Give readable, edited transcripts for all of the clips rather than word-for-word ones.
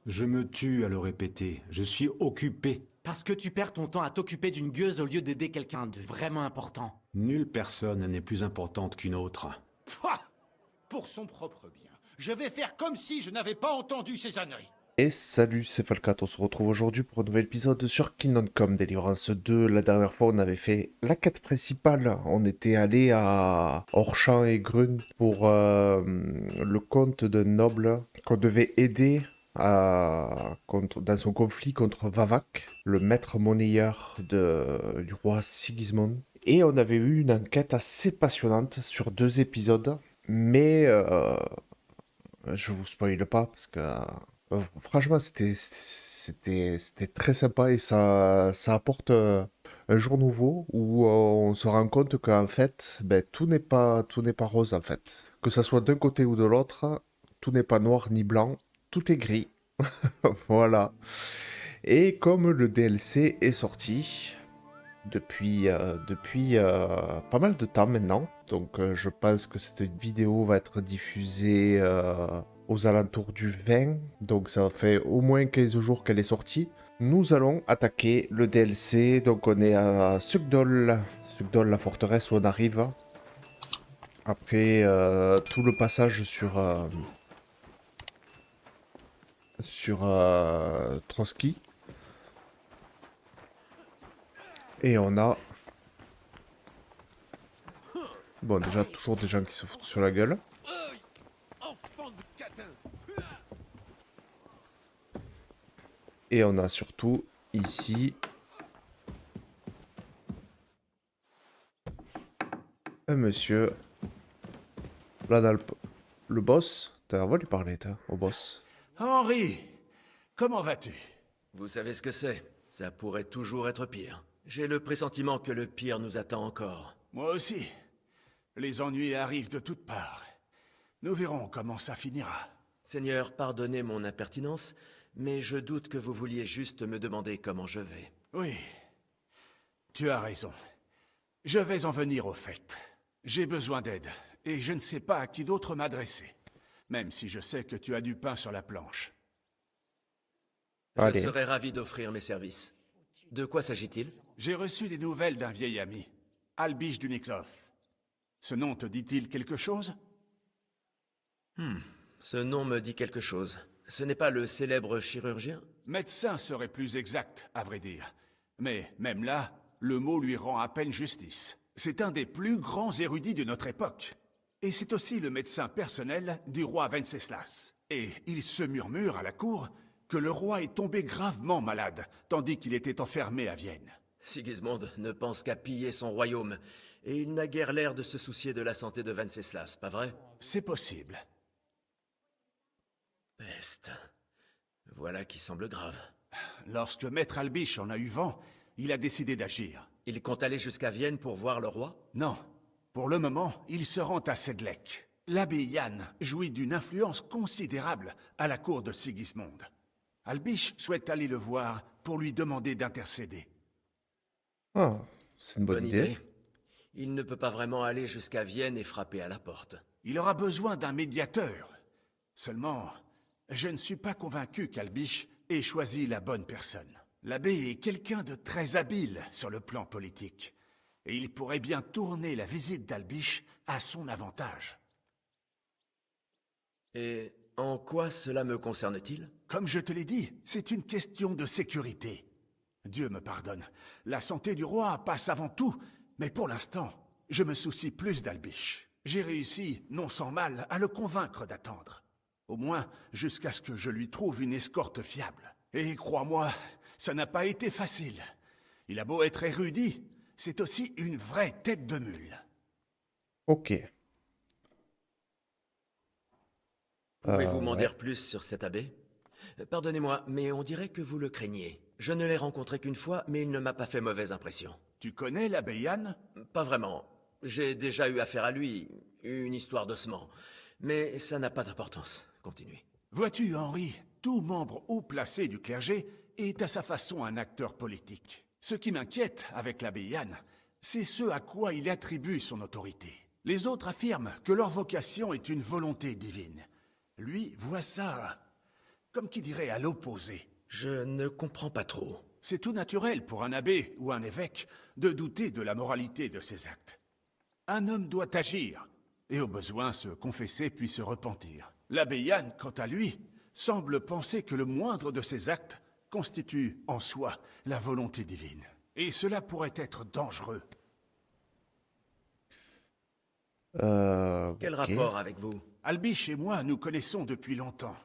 Je me tue à le répéter. Je suis occupé. Parce que tu perds ton temps à t'occuper d'une gueuse au lieu d'aider quelqu'un de vraiment important. Nulle personne n'est plus importante qu'une autre. Pouah! Pour son propre bien, je vais faire comme si je n'avais pas entendu ces âneries. Et salut, c'est Falcat, on se retrouve aujourd'hui pour un nouvel épisode sur Kingdom Come Deliverance 2. La dernière fois, on avait fait la quête principale. On était allé à Orchamps et Grun pour le compte d'un noble qu'on devait aider dans son conflit contre Vavak, le maître monnayeur du roi Sigismund. Et on avait eu une enquête assez passionnante sur 2 épisodes, mais je vous spoile pas parce que franchement c'était très sympa et ça apporte un jour nouveau où on se rend compte qu'en fait ben, tout n'est pas rose en fait. Que ça soit d'un côté ou de l'autre, tout n'est pas noir ni blanc, tout est gris. Voilà. Et comme le DLC est sorti depuis pas mal de temps maintenant, donc je pense que cette vidéo va être diffusée aux alentours du 20, donc ça fait au moins 15 jours qu'elle est sortie. Nous allons attaquer le DLC, donc on est à Sugdol, la forteresse où on arrive. Après tout le passage sur Trotsky. Et on a... Bon, déjà, toujours des gens qui se foutent sur la gueule. Enfant de catin! Et on a surtout, ici... un monsieur. Là, dans le boss. On va lui parler, au boss. Henri, comment vas-tu? Vous savez ce que c'est? Ça pourrait toujours être pire. J'ai le pressentiment que le pire nous attend encore. Moi aussi. Les ennuis arrivent de toutes parts. Nous verrons comment ça finira. Seigneur, pardonnez mon impertinence, mais je doute que vous vouliez juste me demander comment je vais. Oui, tu as raison. Je vais en venir au fait. J'ai besoin d'aide, et je ne sais pas à qui d'autre m'adresser. Même si je sais que tu as du pain sur la planche. Allez. Je serais ravi d'offrir mes services. De quoi s'agit-il? J'ai reçu des nouvelles d'un vieil ami, Albish du Nixoff. Ce nom te dit-il quelque chose? Ce nom me dit quelque chose. Ce n'est pas le célèbre chirurgien? Médecin serait plus exact, à vrai dire. Mais même là, le mot lui rend à peine justice. C'est un des plus grands érudits de notre époque. Et c'est aussi le médecin personnel du roi Venceslas. Et il se murmure à la cour que le roi est tombé gravement malade, tandis qu'il était enfermé à Vienne. Sigismund ne pense qu'à piller son royaume, et il n'a guère l'air de se soucier de la santé de Venceslas, pas vrai? C'est possible. Peste. Voilà qui semble grave. Lorsque Maître Albish en a eu vent, il a décidé d'agir. Il compte aller jusqu'à Vienne pour voir le roi? Non. Pour le moment, il se rend à Sedlec. L'abbé Yann jouit d'une influence considérable à la cour de Sigismund. Albish souhaite aller le voir pour lui demander d'intercéder. Ah, c'est une bonne idée. Il ne peut pas vraiment aller jusqu'à Vienne et frapper à la porte. Il aura besoin d'un médiateur. Seulement, je ne suis pas convaincu qu'Albish ait choisi la bonne personne. L'abbé est quelqu'un de très habile sur le plan politique. Et il pourrait bien tourner la visite d'Albish à son avantage. Et en quoi cela me concerne-t-il? Comme je te l'ai dit, c'est une question de sécurité. Dieu me pardonne. La santé du roi passe avant tout, mais pour l'instant, je me soucie plus d'Albish. J'ai réussi, non sans mal, à le convaincre d'attendre. Au moins, jusqu'à ce que je lui trouve une escorte fiable. Et crois-moi, ça n'a pas été facile. Il a beau être érudit, c'est aussi une vraie tête de mule. Ok. Pouvez-vous m'en ouais. dire plus sur cet abbé? Pardonnez-moi, mais on dirait que vous le craignez. Je ne l'ai rencontré qu'une fois, mais il ne m'a pas fait mauvaise impression. Tu connais l'abbé Yann? Pas vraiment. J'ai déjà eu affaire à lui, une histoire d'ossement. Mais ça n'a pas d'importance. Continuez. Vois-tu, Henri, tout membre haut placé du clergé est à sa façon un acteur politique. Ce qui m'inquiète avec l'abbé Yann, c'est ce à quoi il attribue son autorité. Les autres affirment que leur vocation est une volonté divine. Lui voit ça comme qui dirait à l'opposé. Je ne comprends pas trop. C'est tout naturel pour un abbé ou un évêque de douter de la moralité de ses actes. Un homme doit agir, et au besoin se confesser puis se repentir. L'abbé Yann, quant à lui, semble penser que le moindre de ses actes constitue en soi la volonté divine. Et cela pourrait être dangereux. Quel Ok. rapport avec vous? Albish et moi nous connaissons depuis longtemps.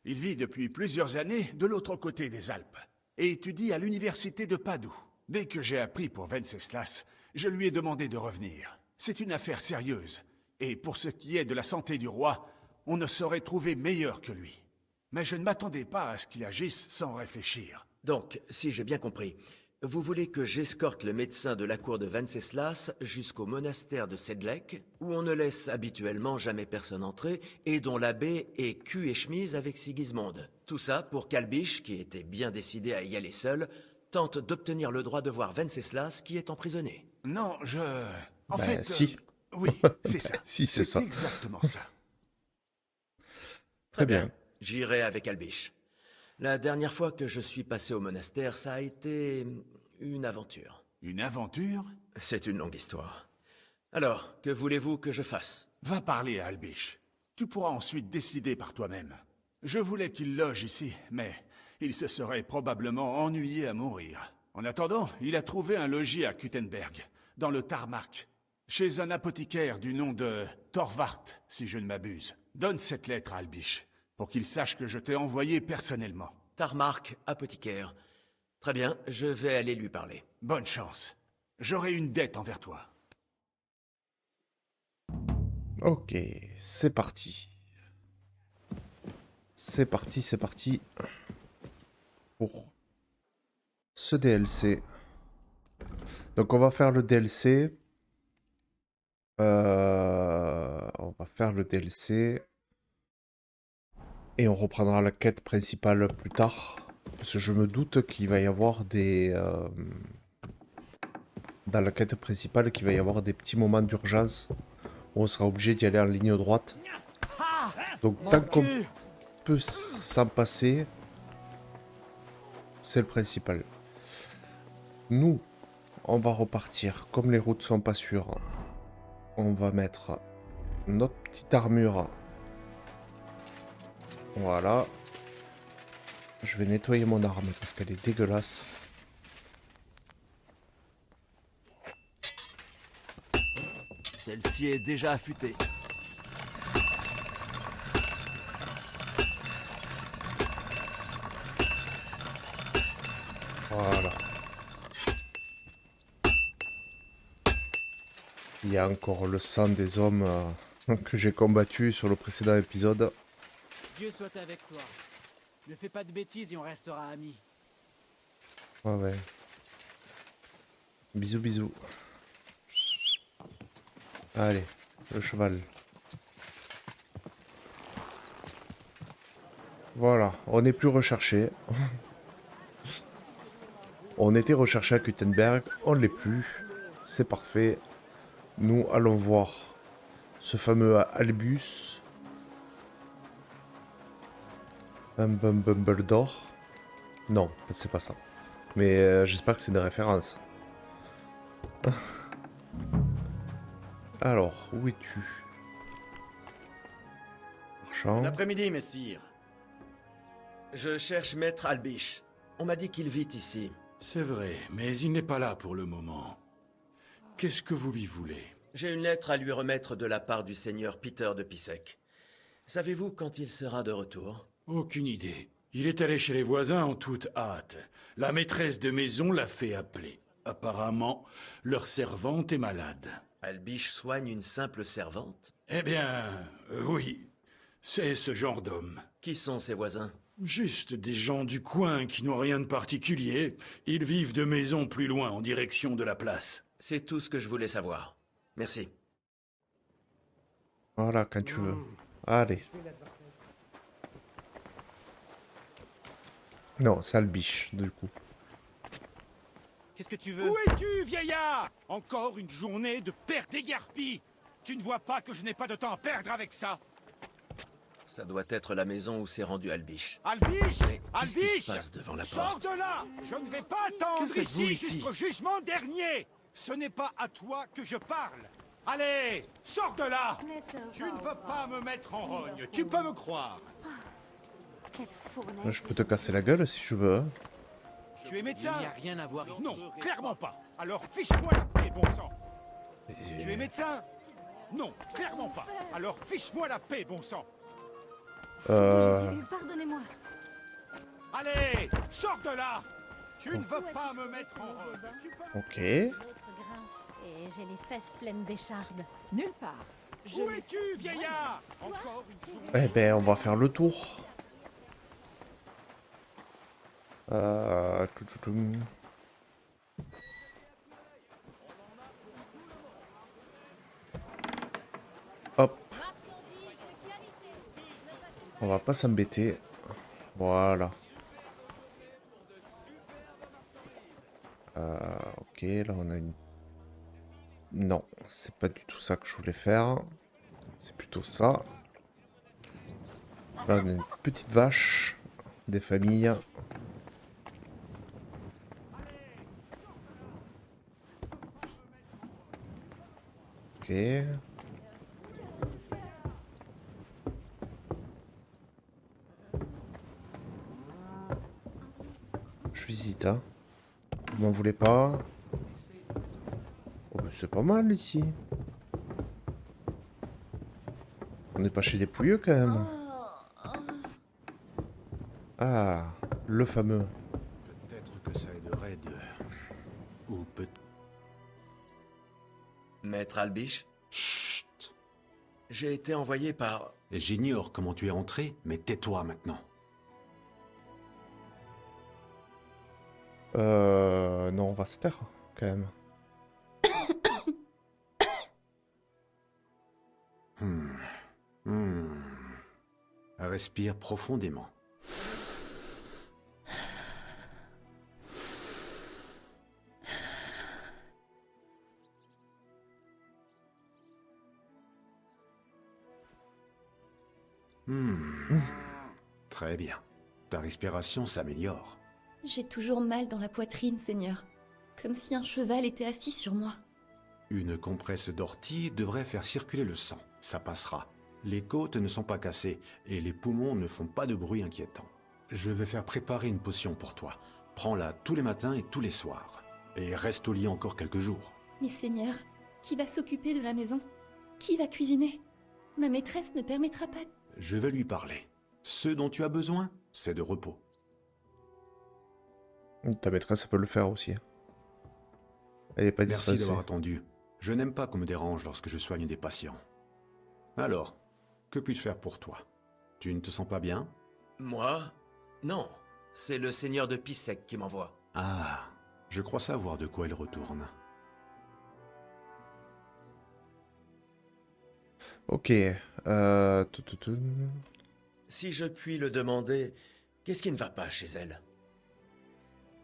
Il vit depuis plusieurs années de l'autre côté des Alpes et étudie à l'université de Padoue. Dès que j'ai appris pour Venceslas, je lui ai demandé de revenir. C'est une affaire sérieuse, et pour ce qui est de la santé du roi, on ne saurait trouver meilleur que lui. Mais je ne m'attendais pas à ce qu'il agisse sans réfléchir. Donc, si j'ai bien compris, vous voulez que j'escorte le médecin de la cour de Venceslas jusqu'au monastère de Sedlec, où on ne laisse habituellement jamais personne entrer, et dont l'abbé est cul et chemise avec Sigismonde. Tout ça pour qu'Albish, qui était bien décidé à y aller seul, tente d'obtenir le droit de voir Venceslas qui est emprisonné. Non, En Ben, fait... si. Oui, c'est ça. Si, c'est ça. exactement ça. Très bien. J'irai avec Albish. La dernière fois que je suis passé au monastère, ça a été une aventure. Une aventure? C'est une longue histoire. Alors, que voulez-vous que je fasse? Va parler à Albish. Tu pourras ensuite décider par toi-même. Je voulais qu'il loge ici, mais il se serait probablement ennuyé à mourir. En attendant, il a trouvé un logis à Kuttenberg, dans le Tarmac, chez un apothicaire du nom de Thorvart, si je ne m'abuse. Donne cette lettre à Albish, pour qu'il sache que je t'ai envoyé personnellement. Tarmark, apothicaire. Très bien, je vais aller lui parler. Bonne chance. J'aurai une dette envers toi. Ok, c'est parti. C'est parti, c'est parti. Pour ce DLC. Donc on va faire le DLC. On va faire le DLC. Et on reprendra la quête principale plus tard. Parce que je me doute qu'il va y avoir des... dans la quête principale, qu'il va y avoir des petits moments d'urgence. Où on sera obligé d'y aller en ligne droite. Donc tant qu'on peut s'en passer, c'est le principal. Nous, on va repartir. Comme les routes sont pas sûres, on va mettre notre petite armure. Voilà. Je vais nettoyer mon arme parce qu'elle est dégueulasse. Celle-ci est déjà affûtée. Voilà. Il y a encore le sang des hommes que j'ai combattu sur le précédent épisode. Dieu soit avec toi. Ne fais pas de bêtises et on restera amis. Ouais, ouais. Bisous, bisous. Allez, le cheval. Voilà, on n'est plus recherché. On était recherché à Kuttenberg, on l'est plus. C'est parfait. Nous allons voir ce fameux Albus. Bumbledore. Non, c'est pas ça. Mais j'espère que c'est des références. Alors, où es-tu? Marchand. Bon après-midi, messire. Je cherche Maître Albish. On m'a dit qu'il vit ici. C'est vrai, mais il n'est pas là pour le moment. Qu'est-ce que vous lui voulez? J'ai une lettre à lui remettre de la part du seigneur Peter de Pissec. Savez-vous quand il sera de retour? Aucune idée. Il est allé chez les voisins en toute hâte. La maîtresse de maison l'a fait appeler. Apparemment, leur servante est malade. Albish soigne une simple servante? Eh bien, oui. C'est ce genre d'homme. Qui sont ses voisins? Juste des gens du coin qui n'ont rien de particulier. Ils vivent de maisons plus loin, en direction de la place. C'est tout ce que je voulais savoir. Merci. Voilà, quand tu veux. Allez. Non, c'est Albish, du coup. Qu'est-ce que tu veux? Où es-tu, vieillard? Encore une journée de perte d'égarpie. Tu ne vois pas que je n'ai pas de temps à perdre avec ça? Ça doit être la maison où s'est rendu Albish. Albish! Mais qu'est-ce qui Albish! se passe devant la Sors porte? de là! Je ne vais pas attendre Que faites-vous ici ici? jusqu'au jugement dernier! Ce n'est pas à toi que je parle! Allez, sors de là! Tu ne vas pas me mettre en rogne, tu peux me croire! Quelle Là, fournaise. je peux te casser la gueule si je veux. Hein. Tu es Il médecin? n'y a rien à voir ici. Non, clairement pas. Alors fiche-moi la paix, bon sang. Tu es médecin? Non, clairement pas. Alors fiche-moi la paix, bon sang. Jésus, pardonnez-moi. Allez, sors de là! Tu ne Où vas as-tu pas me trouvé mettre ce en nouveau rogne. bain Tu peux- Ok. L'autre grince et j'ai les fesses pleines d'échardes. Nulle part. Où es-tu, vieillard? Encore une journée. Eh ben, on va faire le tour. Tchou-tchou-tchoum. Hop. On va pas s'embêter. Voilà. Ok, là on a une... Non, c'est pas du tout ça que je voulais faire. C'est plutôt ça. Là on a une petite vache. Des familles. Ok. Je visite, hein. Vous m'en voulez pas? Oh, bah, c'est pas mal ici. On n'est pas chez des pouilleux quand même. Ah, le fameux. Peut-être que ça aiderait de... Ou peut... Maître Albish, Chut. j'ai été envoyé par... J'ignore comment tu es entré, mais tais-toi maintenant. Non, on va se taire quand même. Respire profondément. Très bien. Ta respiration s'améliore. J'ai toujours mal dans la poitrine, Seigneur. Comme si un cheval était assis sur moi. Une compresse d'ortie devrait faire circuler le sang. Ça passera. Les côtes ne sont pas cassées et les poumons ne font pas de bruit inquiétant. Je vais faire préparer une potion pour toi. Prends-la tous les matins et tous les soirs. Et reste au lit encore quelques jours. Mais Seigneur, qui va s'occuper de la maison? Qui va cuisiner? Ma maîtresse ne permettra pas... Je vais lui parler. Ce dont tu as besoin, c'est de repos. Ta maîtresse peut le faire aussi. Elle est pas Merci dispensée. d'avoir attendu. Je n'aime pas qu'on me dérange lorsque je soigne des patients. Alors, que puis-je faire pour toi? Tu ne te sens pas bien? Moi? Non, c'est le seigneur de Pissec qui m'envoie. Ah, je crois savoir de quoi il retourne. Ok. Si je puis le demander, qu'est-ce qui ne va pas chez elle?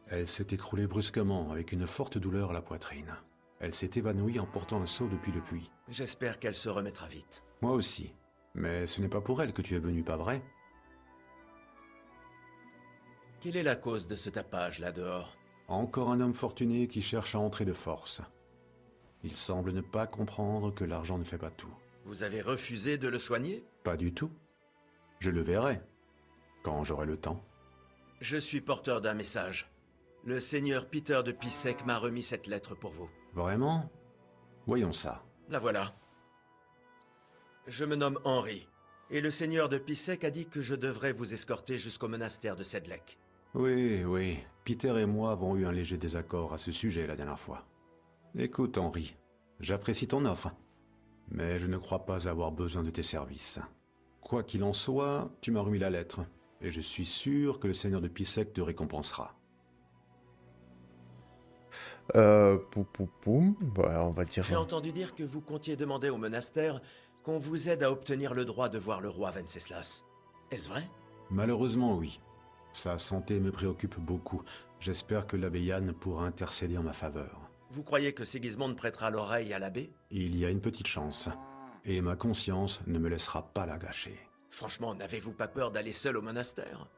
Elle s'est écroulée brusquement avec une forte douleur à la poitrine. Elle s'est évanouie en portant un seau depuis le puits. J'espère qu'elle se remettra vite. Moi aussi. Mais ce n'est pas pour elle que tu es venu, pas vrai? Quelle est la cause de ce tapage là dehors? Encore un homme fortuné qui cherche à entrer de force. Il semble ne pas comprendre que l'argent ne fait pas tout. Vous avez refusé de le soigner? Pas du tout. Je le verrai, quand j'aurai le temps. Je suis porteur d'un message. Le seigneur Peter de Pissec m'a remis cette lettre pour vous. Vraiment? Voyons ça. La voilà. Je me nomme Henri, et le seigneur de Pissec a dit que je devrais vous escorter jusqu'au monastère de Sedlec. Oui, oui. Peter et moi avons eu un léger désaccord à ce sujet la dernière fois. Écoute, Henri, j'apprécie ton offre, mais je ne crois pas avoir besoin de tes services. Quoi qu'il en soit, tu m'as remis la lettre, et je suis sûr que le seigneur de Pissec te récompensera. Poum. Ouais, on va dire... J'ai entendu dire que vous comptiez demander au monastère qu'on vous aide à obtenir le droit de voir le roi Venceslas. Est-ce vrai? Malheureusement, oui. Sa santé me préoccupe beaucoup. J'espère que l'abbé Yann pourra intercéder en ma faveur. Vous croyez que Sigismond prêtera l'oreille à l'abbé? Il y a une petite chance, et ma conscience ne me laissera pas la gâcher. Franchement, n'avez-vous pas peur d'aller seul au monastère?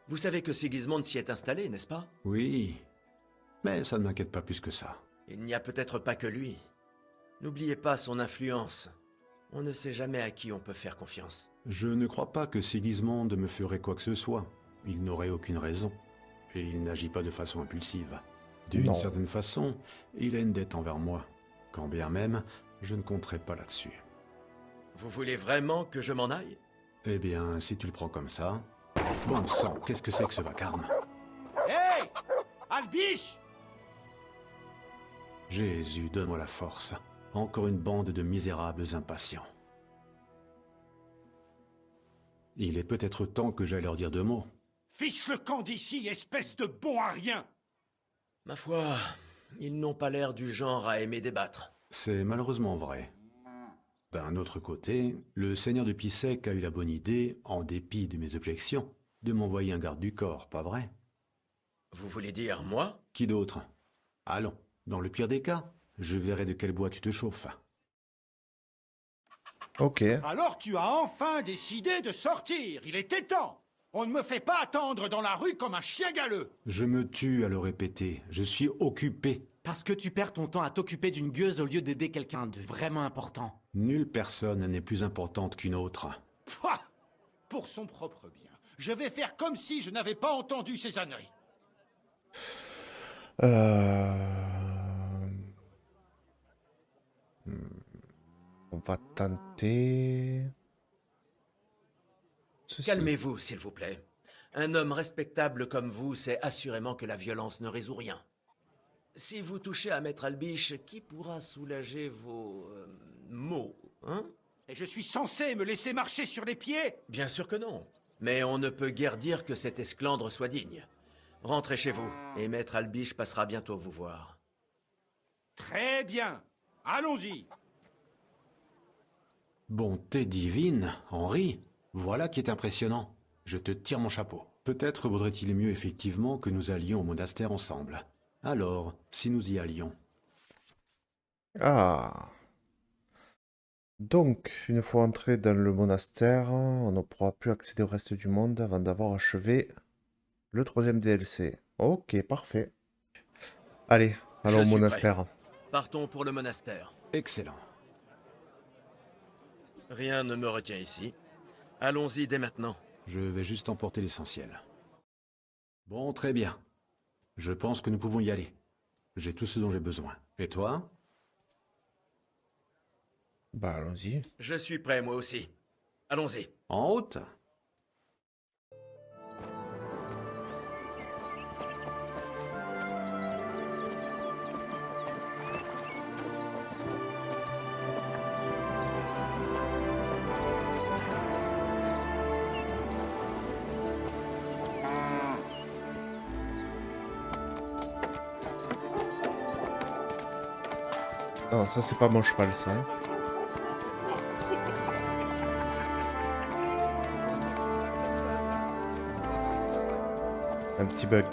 Vous savez que Sigismond s'y est installé, n'est-ce pas? Oui, mais ça ne m'inquiète pas plus que ça. Il n'y a peut-être pas que lui. N'oubliez pas son influence. On ne sait jamais à qui on peut faire confiance. Je ne crois pas que Sigismond me ferait quoi que ce soit. Il n'aurait aucune raison. Et il n'agit pas de façon impulsive. D'une Non. certaine façon, il a une dette envers moi. Quand bien même, je ne compterai pas là-dessus. Vous voulez vraiment que je m'en aille? Eh bien, si tu le prends comme ça... Bon sang, qu'est-ce que c'est que ce vacarme? Hé Albiche! Jésus, donne-moi la force. Encore une bande de misérables impatients. Il est peut-être temps que j'aille leur dire 2 mots. Fiche le camp d'ici, espèce de bon à rien! Ma foi, ils n'ont pas l'air du genre à aimer débattre. C'est malheureusement vrai. D'un autre côté, le seigneur de Pissec a eu la bonne idée, en dépit de mes objections, de m'envoyer un garde du corps, pas vrai? Vous voulez dire moi? Qui d'autre? Allons, dans le pire des cas, je verrai de quel bois tu te chauffes. Ok. Alors tu as enfin décidé de sortir, il était temps! On ne me fait pas attendre dans la rue comme un chien galeux! Je me tue à le répéter, je suis occupé. Parce que tu perds ton temps à t'occuper d'une gueuse au lieu d'aider quelqu'un de vraiment important. Nulle personne n'est plus importante qu'une autre. Pouah! Pour son propre bien, je vais faire comme si je n'avais pas entendu ces âneries. On va tenter... Ceci. Calmez-vous, s'il vous plaît. Un homme respectable comme vous sait assurément que la violence ne résout rien. Si vous touchez à Maître Albiche, qui pourra soulager vos... maux, hein? Et je suis censé me laisser marcher sur les pieds? Bien sûr que non. Mais on ne peut guère dire que cet esclandre soit digne. Rentrez chez vous, et Maître Albiche passera bientôt vous voir. Très bien. Allons-y. Bonté divine, Henri, voilà qui est impressionnant. Je te tire mon chapeau. Peut-être vaudrait-il mieux effectivement que nous allions au monastère ensemble. Alors, si nous y allions. Ah. Donc, une fois entré dans le monastère, on ne pourra plus accéder au reste du monde avant d'avoir achevé le 3e DLC. Ok, parfait. Allez, allons Je au suis monastère. prêt. Partons pour le monastère. Excellent. Rien ne me retient ici. Allons-y dès maintenant. Je vais juste emporter l'essentiel. Bon, très bien. Je pense que nous pouvons y aller. J'ai tout ce dont j'ai besoin. Et toi? Bah, allons-y. Je suis prêt, moi aussi. Allons-y. En route? Non, ça c'est pas mon cheval, ça. Hein. Un petit bug.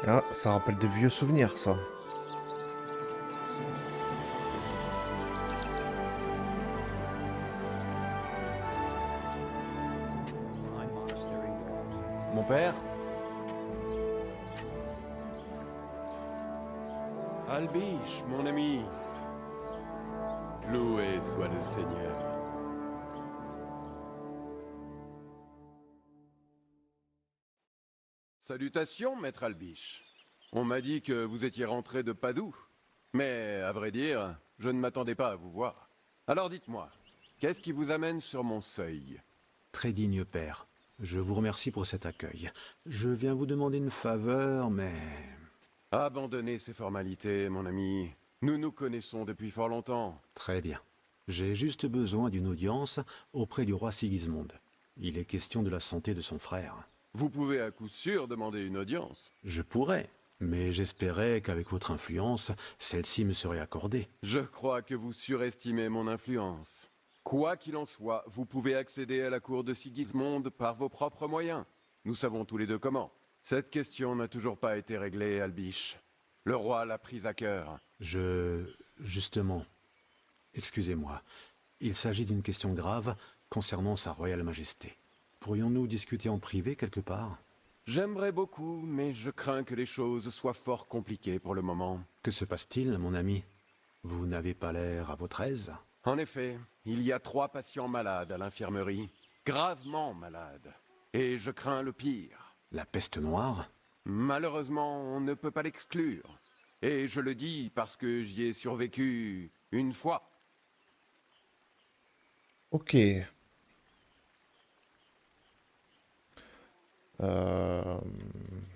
Ah, ça rappelle des vieux souvenirs, ça. Albiche, mon ami. Loué soit le Seigneur. Salutations, maître Albiche. On m'a dit que vous étiez rentré de Padoue. Mais, à vrai dire, je ne m'attendais pas à vous voir. Alors dites-moi, qu'est-ce qui vous amène sur mon seuil? Très digne père. Je vous remercie pour cet accueil. Je viens vous demander une faveur, mais... Abandonnez ces formalités, mon ami. Nous nous connaissons depuis fort longtemps. Très bien. J'ai juste besoin d'une audience auprès du roi Sigismund. Il est question de la santé de son frère. Vous pouvez à coup sûr demander une audience. Je pourrais, mais j'espérais qu'avec votre influence, celle-ci me serait accordée. Je crois que vous surestimez mon influence. Quoi qu'il en soit, vous pouvez accéder à la cour de Sigismund par vos propres moyens. Nous savons tous les deux comment. Cette question n'a toujours pas été réglée, Albiche. Le roi l'a prise à cœur. Justement... Excusez-moi. Il s'agit d'une question grave concernant sa royale majesté. Pourrions-nous discuter en privé quelque part? J'aimerais beaucoup, mais je crains que les choses soient fort compliquées pour le moment. Que se passe-t-il, mon ami? Vous n'avez pas l'air à votre aise? En effet, il y a 3 patients malades à l'infirmerie. Gravement malades. Et je crains le pire. La peste noire? Malheureusement, on ne peut pas l'exclure. Et je le dis parce que j'y ai survécu une fois. Ok. Eh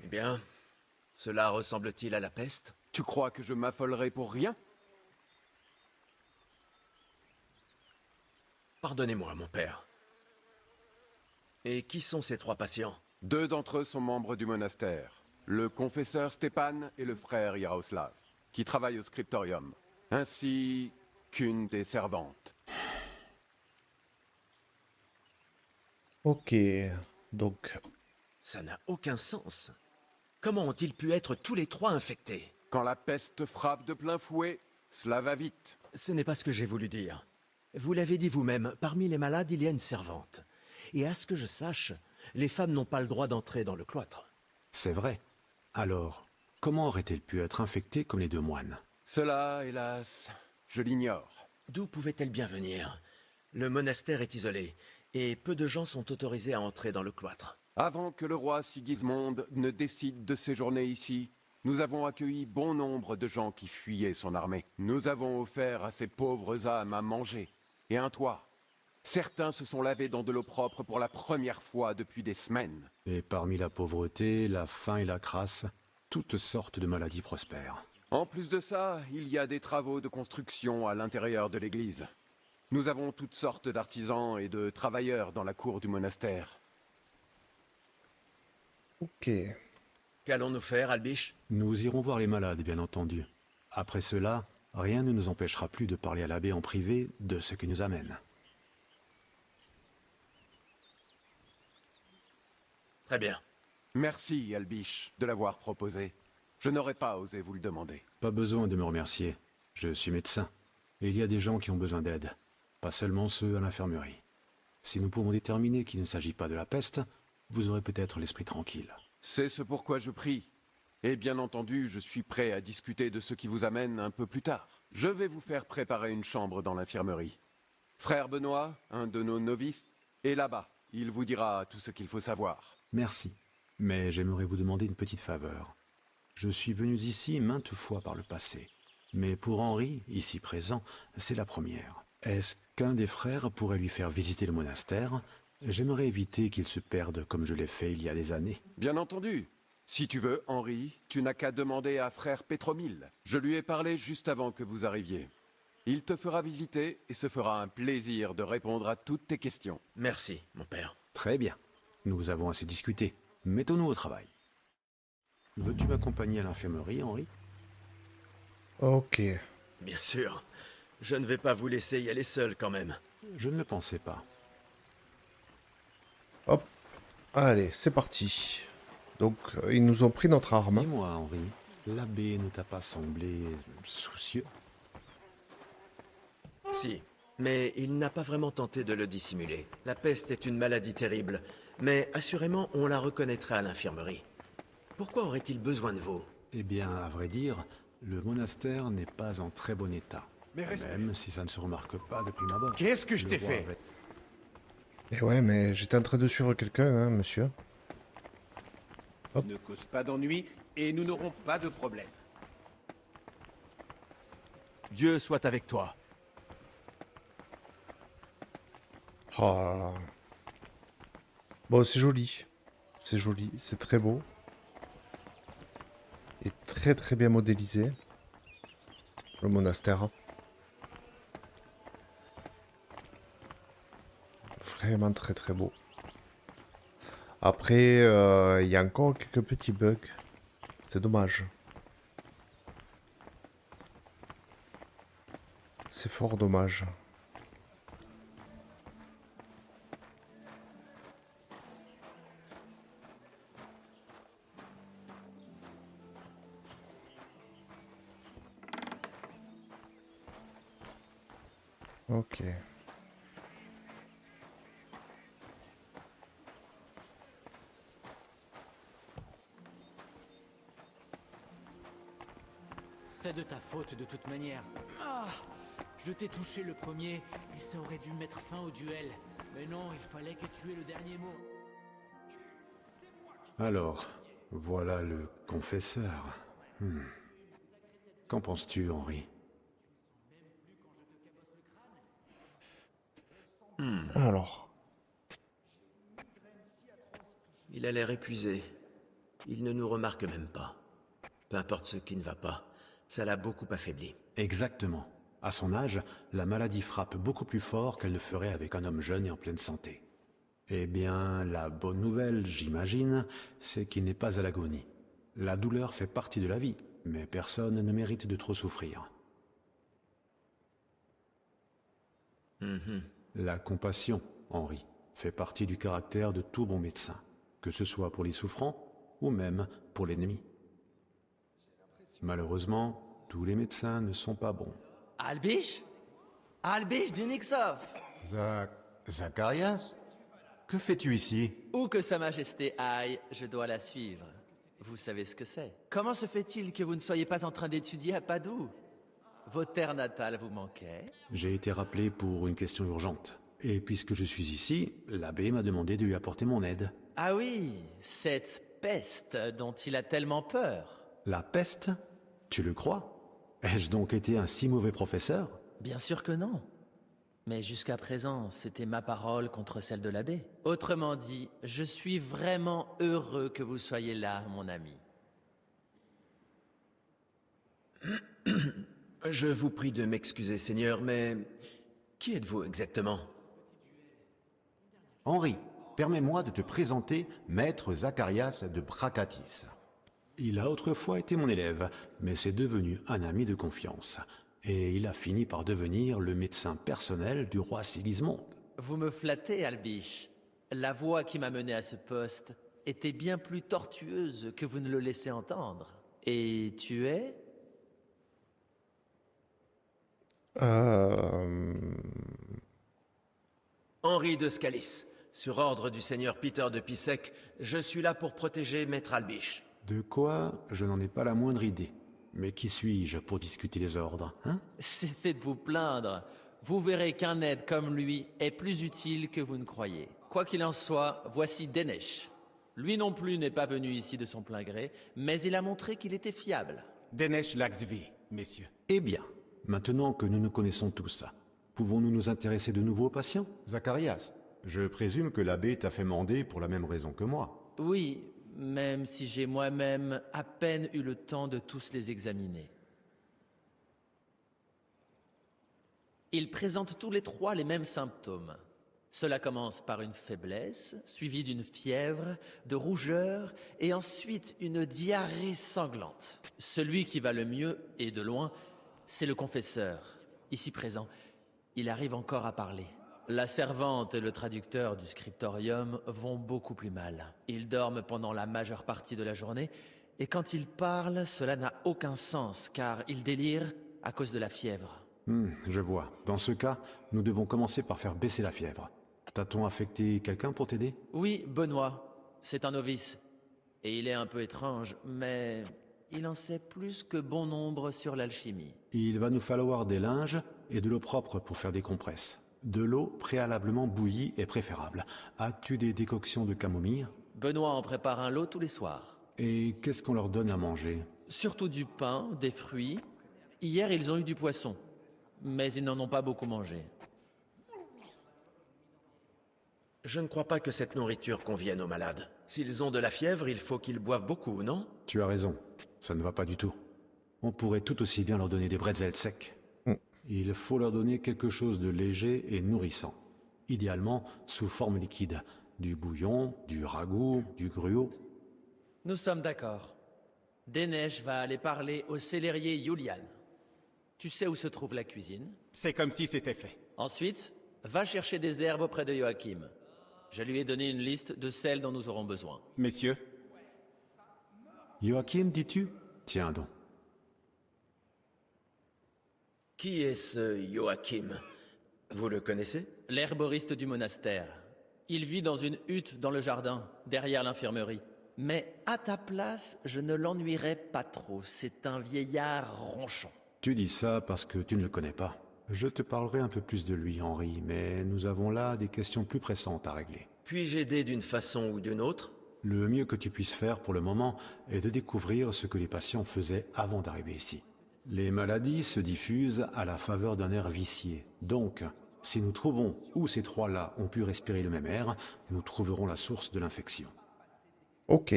bien, cela ressemble-t-il à la peste? Tu crois que je m'affolerai pour rien? Pardonnez-moi, mon père. Et qui sont ces 3 patients? 2 d'entre eux sont membres du monastère. Le confesseur Stepan et le frère Yaroslav, qui travaillent au scriptorium, ainsi qu'une des servantes. Ok, donc... Ça n'a aucun sens. Comment ont-ils pu être tous les 3 infectés? Quand la peste frappe de plein fouet, cela va vite. Ce n'est pas ce que j'ai voulu dire. Vous l'avez dit vous-même, parmi les malades, il y a une servante. Et à ce que je sache, les femmes n'ont pas le droit d'entrer dans le cloître. C'est vrai. Alors, comment aurait-elle pu être infectée comme les 2 moines? Cela, hélas, je l'ignore. D'où pouvait-elle bien venir? Le monastère est isolé, et peu de gens sont autorisés à entrer dans le cloître. Avant que le roi Sigismund ne décide de séjourner ici, nous avons accueilli bon nombre de gens qui fuyaient son armée. Nous avons offert à ces pauvres âmes à manger et un toit. Certains se sont lavés dans de l'eau propre pour la première fois depuis des semaines. Et parmi la pauvreté, la faim et la crasse, toutes sortes de maladies prospèrent. En plus de ça, il y a des travaux de construction à l'intérieur de l'église. Nous avons toutes sortes d'artisans et de travailleurs dans la cour du monastère. Ok. Qu'allons-nous faire, Albiche? Nous irons voir les malades, bien entendu. Après cela, rien ne nous empêchera plus de parler à l'abbé en privé de ce qui nous amène. Très bien. Merci, Albiche, de l'avoir proposé. Je n'aurais pas osé vous le demander. Pas besoin de me remercier. Je suis médecin. Et il y a des gens qui ont besoin d'aide. Pas seulement ceux à l'infirmerie. Si nous pouvons déterminer qu'il ne s'agit pas de la peste, vous aurez peut-être l'esprit tranquille. C'est ce pourquoi je prie. Et bien entendu, je suis prêt à discuter de ce qui vous amène un peu plus tard. Je vais vous faire préparer une chambre dans l'infirmerie. Frère Benoît, un de nos novices, est là-bas. Il vous dira tout ce qu'il faut savoir. Merci. Mais j'aimerais vous demander une petite faveur. Je suis venu ici maintes fois par le passé. Mais pour Henri, ici présent, c'est la première. Est-ce qu'un des frères pourrait lui faire visiter le monastère? J'aimerais éviter qu'il se perde comme je l'ai fait il y a des années. Bien entendu. Si tu veux, Henri, tu n'as qu'à demander à frère Pétromille. Je lui ai parlé juste avant que vous arriviez. Il te fera visiter et se fera un plaisir de répondre à toutes tes questions. Merci, mon père. Très bien. Nous avons assez discuté. Mettons-nous au travail. Veux-tu m'accompagner à l'infirmerie, Henri? Ok. Bien sûr. Je ne vais pas vous laisser y aller seul, quand même. Je ne le pensais pas. Hop. Allez, c'est parti. Donc, ils nous ont pris notre arme. Dis-moi, Henri, l'abbé ne t'a pas semblé soucieux? Si, mais il n'a pas vraiment tenté de le dissimuler. La peste est une maladie terrible, mais assurément on la reconnaîtrait à l'infirmerie. Pourquoi aurait-il besoin de vous? Eh bien, à vrai dire, le monastère n'est pas en très bon état. Même si ça ne se remarque pas de prime abord. Qu'est-ce que je Le t'ai roi fait? avait- Et ouais, mais j'étais en train de suivre quelqu'un, hein, monsieur. Hop. Ne cause pas d'ennui et nous n'aurons pas de problème. Dieu soit avec toi. Oh là là. Bon, c'est joli. C'est joli, c'est très beau. Et très très bien modélisé. Le monastère. Vraiment très très beau. Après, il y a encore quelques petits bugs. C'est dommage. C'est fort dommage. Ok. C'est de ta faute de toute manière. Ah, je t'ai touché le premier et ça aurait dû mettre fin au duel. Mais non, il fallait que tu aies le dernier mot. Alors, voilà le confesseur. Qu'en penses-tu, Henri? Alors. Il a l'air épuisé. Il ne nous remarque même pas. Peu importe ce qui ne va pas, ça l'a beaucoup affaibli. Exactement. À son âge, la maladie frappe beaucoup plus fort qu'elle ne ferait avec un homme jeune et en pleine santé. Eh bien, la bonne nouvelle, j'imagine, c'est qu'il n'est pas à l'agonie. La douleur fait partie de la vie, mais personne ne mérite de trop souffrir. La compassion, Henri, fait partie du caractère de tout bon médecin, que ce soit pour les souffrants ou même pour l'ennemi. Malheureusement, tous les médecins ne sont pas bons. Albish? Albish du Nixoff! Zacharias? Que fais-tu ici? Où que Sa Majesté aille, je dois la suivre. Vous savez ce que c'est. Comment se fait-il que vous ne soyez pas en train d'étudier à Padoue? Vos terres natales vous manquaient? J'ai été rappelé pour une question urgente. Et puisque je suis ici, l'abbé m'a demandé de lui apporter mon aide. Ah oui, cette peste dont il a tellement peur. La peste? Tu le crois? Ai-je donc été un si mauvais professeur? Bien sûr que non. Mais jusqu'à présent, c'était ma parole contre celle de l'abbé. Autrement dit, je suis vraiment heureux que vous soyez là, mon ami. Je vous prie de m'excuser, Seigneur, mais qui êtes-vous exactement? Henri, permets-moi de te présenter Maître Zacharias de Bracatis. Il a autrefois été mon élève, mais c'est devenu un ami de confiance. Et il a fini par devenir le médecin personnel du roi Sigismond. Vous me flattez, Albish. La voie qui m'a mené à ce poste était bien plus tortueuse que vous ne le laissez entendre. Et tu es? Henri de Scalis. Sur ordre du seigneur Peter de Pissec, je suis là pour protéger Maître Albish. De quoi, je n'en ai pas la moindre idée. Mais qui suis-je pour discuter les ordres, hein? Cessez de vous plaindre. Vous verrez qu'un aide comme lui est plus utile que vous ne croyez. Quoi qu'il en soit, voici Denesh. Lui non plus n'est pas venu ici de son plein gré, mais il a montré qu'il était fiable. Denesh Laxvi, messieurs. Eh bien, maintenant que nous nous connaissons tous, pouvons-nous nous intéresser de nouveau aux patients? Zacharias, je présume que l'abbé t'a fait mander pour la même raison que moi. Oui, même si j'ai moi-même à peine eu le temps de tous les examiner. Ils présentent tous les trois les mêmes symptômes. Cela commence par une faiblesse, suivie d'une fièvre, de rougeur, et ensuite une diarrhée sanglante. Celui qui va le mieux, et de loin, c'est le confesseur, ici présent. Il arrive encore à parler. La servante et le traducteur du scriptorium vont beaucoup plus mal. Ils dorment pendant la majeure partie de la journée, et quand ils parlent, cela n'a aucun sens, car ils délirent à cause de la fièvre. Je vois. Dans ce cas, nous devons commencer par faire baisser la fièvre. T'a-t-on affecté quelqu'un pour t'aider? Oui, Benoît. C'est un novice. Et il est un peu étrange, mais il en sait plus que bon nombre sur l'alchimie. Il va nous falloir des linges et de l'eau propre pour faire des compresses. De l'eau préalablement bouillie est préférable. As-tu des décoctions de camomille? Benoît en prépare un lot tous les soirs. Et qu'est-ce qu'on leur donne à manger? Surtout du pain, des fruits. Hier, ils ont eu du poisson. Mais ils n'en ont pas beaucoup mangé. Je ne crois pas que cette nourriture convienne aux malades. S'ils ont de la fièvre, il faut qu'ils boivent beaucoup, non? Tu as raison, ça ne va pas du tout. On pourrait tout aussi bien leur donner des bretzels secs. Il faut leur donner quelque chose de léger et nourrissant. Idéalement sous forme liquide. Du bouillon, du ragoût, du gruau. Nous sommes d'accord. Déneige va aller parler au célérier Julian. Tu sais où se trouve la cuisine? C'est comme si c'était fait. Ensuite, va chercher des herbes auprès de Joachim. Je lui ai donné une liste de celles dont nous aurons besoin. Messieurs, Joachim, dis-tu? Tiens donc. Qui est ce Joachim? Vous le connaissez? L'herboriste du monastère. Il vit dans une hutte dans le jardin, derrière l'infirmerie. Mais à ta place, je ne l'ennuierais pas trop. C'est un vieillard ronchon. Tu dis ça parce que tu ne le connais pas. Je te parlerai un peu plus de lui, Henri, mais nous avons là des questions plus pressantes à régler. Puis-je aider d'une façon ou d'une autre? Le mieux que tu puisses faire pour le moment est de découvrir ce que les patients faisaient avant d'arriver ici. Les maladies se diffusent à la faveur d'un air vicié. Donc, si nous trouvons où ces trois-là ont pu respirer le même air, nous trouverons la source de l'infection. Ok.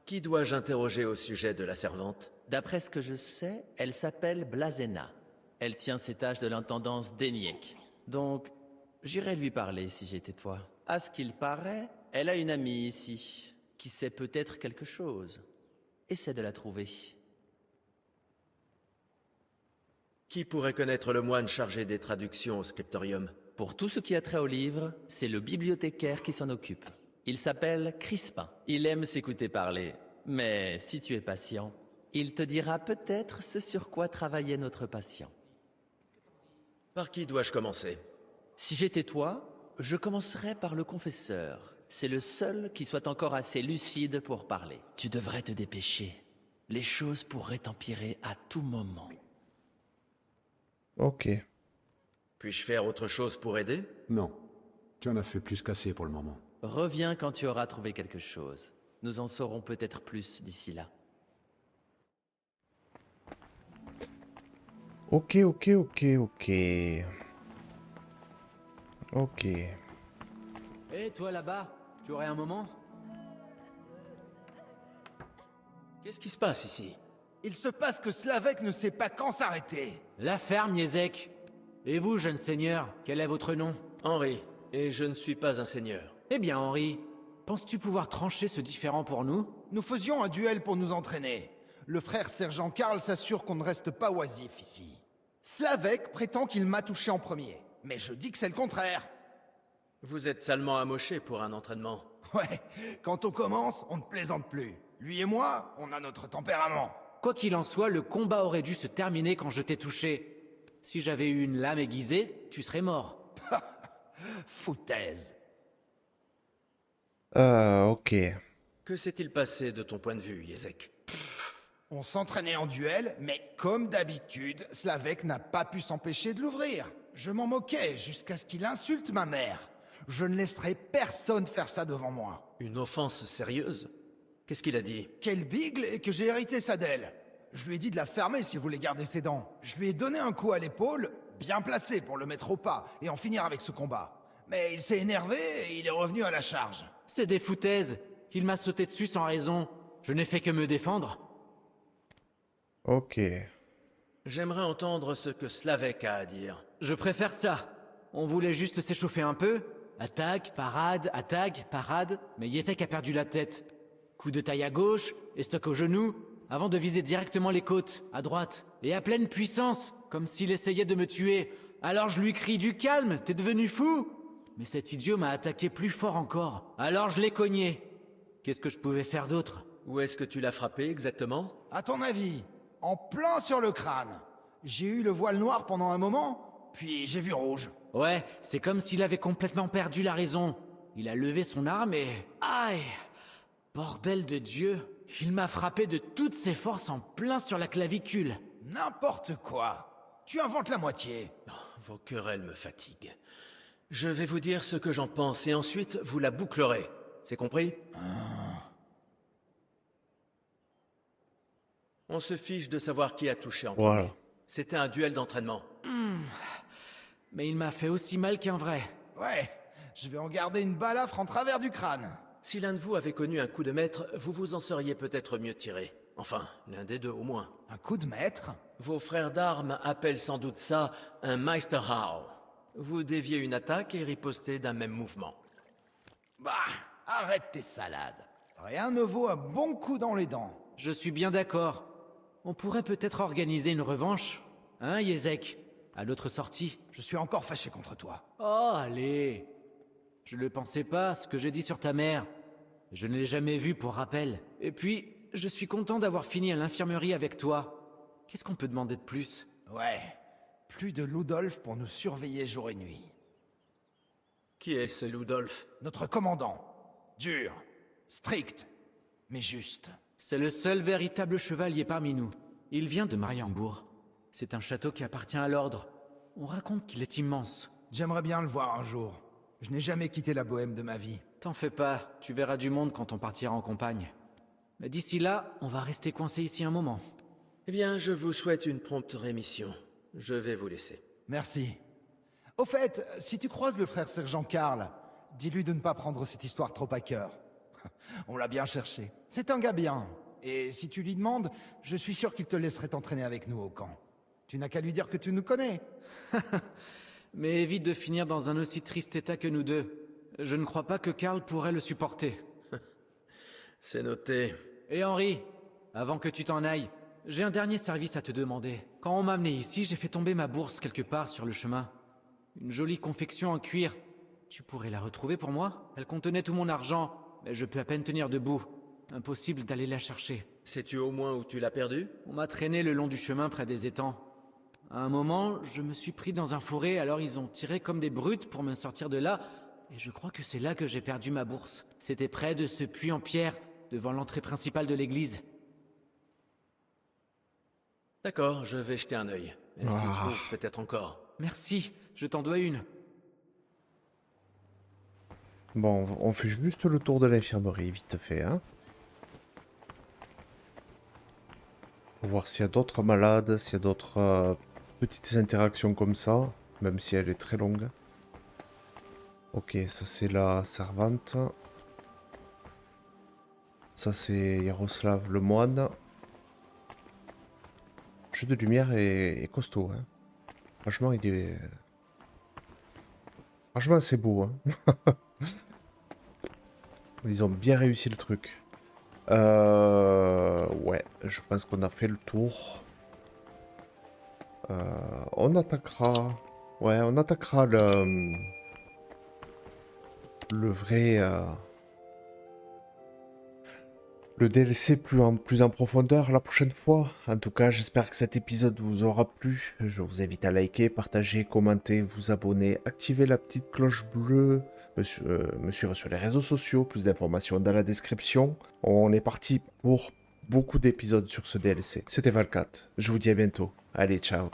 Qui dois-je interroger au sujet de la servante? D'après ce que je sais, elle s'appelle Blazena. Elle tient ses tâches de l'intendance d'Eniek. Donc, j'irai lui parler si j'étais toi. À ce qu'il paraît, elle a une amie ici, qui sait peut-être quelque chose. Essaie de la trouver. Qui pourrait connaître le moine chargé des traductions au scriptorium? Pour tout ce qui a trait au livre, c'est le bibliothécaire qui s'en occupe. Il s'appelle Crispin. Il aime s'écouter parler. Mais si tu es patient, il te dira peut-être ce sur quoi travaillait notre patient. Par qui dois-je commencer? Si j'étais toi, je commencerais par le confesseur. C'est le seul qui soit encore assez lucide pour parler. Tu devrais te dépêcher. Les choses pourraient empirer à tout moment. Ok. Puis-je faire autre chose pour aider? Non, tu en as fait plus qu'assez pour le moment. Reviens quand tu auras trouvé quelque chose. Nous en saurons peut-être plus d'ici là. Ok. Ok. Et toi là-bas, tu aurais un moment? Qu'est-ce qui se passe ici? il se passe que Slavek ne sait pas quand s'arrêter. La ferme, Yezek. Et vous, jeune seigneur, quel est votre nom? Henri, et je ne suis pas un seigneur. Eh bien, Henri, penses-tu pouvoir trancher ce différend pour nous? Nous faisions un duel pour nous entraîner. Le frère sergent Karl s'assure qu'on ne reste pas oisif ici. Slavek prétend qu'il m'a touché en premier, mais je dis que c'est le contraire. Vous êtes salement amoché pour un entraînement. Ouais, quand on commence, on ne plaisante plus. Lui et moi, on a notre tempérament. Quoi qu'il en soit, le combat aurait dû se terminer quand je t'ai touché. Si j'avais eu une lame aiguisée, tu serais mort. Foutaise. Ok. Que s'est-il passé de ton point de vue, Yezek? On s'entraînait en duel, mais comme d'habitude, Slavek n'a pas pu s'empêcher de l'ouvrir. Je m'en moquais jusqu'à ce qu'il insulte ma mère. Je ne laisserai personne faire ça devant moi. Une offense sérieuse? Qu'est-ce qu'il a dit? Quelle bigle et que j'ai hérité ça d'elle. Je lui ai dit de la fermer s'il voulait garder ses dents. Je lui ai donné un coup à l'épaule, bien placé pour le mettre au pas et en finir avec ce combat. Mais il s'est énervé et il est revenu à la charge. C'est des foutaises. Il m'a sauté dessus sans raison. Je n'ai fait que me défendre. Ok. J'aimerais entendre ce que Slavek a à dire. Je préfère ça. On voulait juste s'échauffer un peu. Attaque, parade, mais Yezek a perdu la tête. Coup de taille à gauche et stock au genou, avant de viser directement les côtes, à droite, et à pleine puissance, comme s'il essayait de me tuer. Alors je lui crie du calme, t'es devenu fou? Mais cet idiot m'a attaqué plus fort encore. Alors je l'ai cogné. Qu'est-ce que je pouvais faire d'autre? Où est-ce que tu l'as frappé exactement? À ton avis? En plein sur le crâne. J'ai eu le voile noir pendant un moment, puis j'ai vu rouge. Ouais, c'est comme s'il avait complètement perdu la raison. Il a levé son arme et... Aïe! Bordel de Dieu! Il m'a frappé de toutes ses forces en plein sur la clavicule. N'importe quoi. Tu inventes la moitié. Vos querelles me fatiguent. Je vais vous dire ce que j'en pense et ensuite vous la bouclerez. C'est compris? On se fiche de savoir qui a touché en premier. C'était un duel d'entraînement. Mais il m'a fait aussi mal qu'un vrai. Ouais, je vais en garder une balafre en travers du crâne. Si l'un de vous avait connu un coup de maître, vous vous en seriez peut-être mieux tiré. Enfin, l'un des deux au moins. Un coup de maître? Vos frères d'armes appellent sans doute ça un Meisterhau. Vous déviez une attaque et ripostez d'un même mouvement. Bah, arrête tes salades. Rien ne vaut un bon coup dans les dents. Je suis bien d'accord. On pourrait peut-être organiser une revanche. Hein, Yezek? À l'autre sortie. Je suis encore fâché contre toi. Oh, allez. Je le pensais pas, ce que j'ai dit sur ta mère. Je ne l'ai jamais vu pour rappel. Et puis, je suis content d'avoir fini à l'infirmerie avec toi. Qu'est-ce qu'on peut demander de plus? Ouais. Plus de Ludolf pour nous surveiller jour et nuit. Qui est ce Ludolf? Notre commandant. Dur. Strict. Mais juste. C'est le seul véritable chevalier parmi nous. Il vient de Mariembourg. C'est un château qui appartient à l'ordre. On raconte qu'il est immense. J'aimerais bien le voir un jour. Je n'ai jamais quitté la bohème de ma vie. T'en fais pas, tu verras du monde quand on partira en campagne. Mais d'ici là, on va rester coincé ici un moment. Eh bien, je vous souhaite une prompte rémission. Je vais vous laisser. Merci. Au fait, si tu croises le frère sergent Karl, dis-lui de ne pas prendre cette histoire trop à cœur. On l'a bien cherché. C'est un gars bien. Et si tu lui demandes, je suis sûr qu'il te laisserait t'entraîner avec nous au camp. Tu n'as qu'à lui dire que tu nous connais. Mais évite de finir dans un aussi triste état que nous deux. Je ne crois pas que Karl pourrait le supporter. C'est noté. Et Henri, avant que tu t'en ailles, j'ai un dernier service à te demander. Quand on m'a amené ici, j'ai fait tomber ma bourse quelque part sur le chemin. Une jolie confection en cuir. Tu pourrais la retrouver pour moi? Elle contenait tout mon argent, mais je peux à peine tenir debout. Impossible d'aller la chercher. Sais-tu au moins où tu l'as perdue? On m'a traîné le long du chemin près des étangs. À un moment, je me suis pris dans un fourré, alors ils ont tiré comme des brutes pour me sortir de là, et je crois que c'est là que j'ai perdu ma bourse. C'était près de ce puits en pierre, devant l'entrée principale de l'église. D'accord, je vais jeter un œil. Elle s'y trouve peut-être encore. Merci, je t'en dois une. Bon, on fait juste le tour de l'infirmerie, vite fait, hein. Pour voir s'il y a d'autres malades, s'il y a d'autres petites interactions comme ça, même si elle est très longue. Ok, ça c'est la servante. Ça c'est Yaroslav le moine. Le jeu de lumière est costaud, hein. Franchement, il est... Franchement, c'est beau, hein. Ils ont bien réussi le truc. Ouais, je pense qu'on a fait le tour. On attaquera... Ouais, on attaquera le vrai... Le DLC plus en profondeur la prochaine fois. En tout cas, j'espère que cet épisode vous aura plu. Je vous invite à liker, partager, commenter, vous abonner, activer la petite cloche bleue, me suivre sur les réseaux sociaux, plus d'informations dans la description. On est parti pour beaucoup d'épisodes sur ce DLC. C'était Valkat, je vous dis à bientôt. Allez, ciao.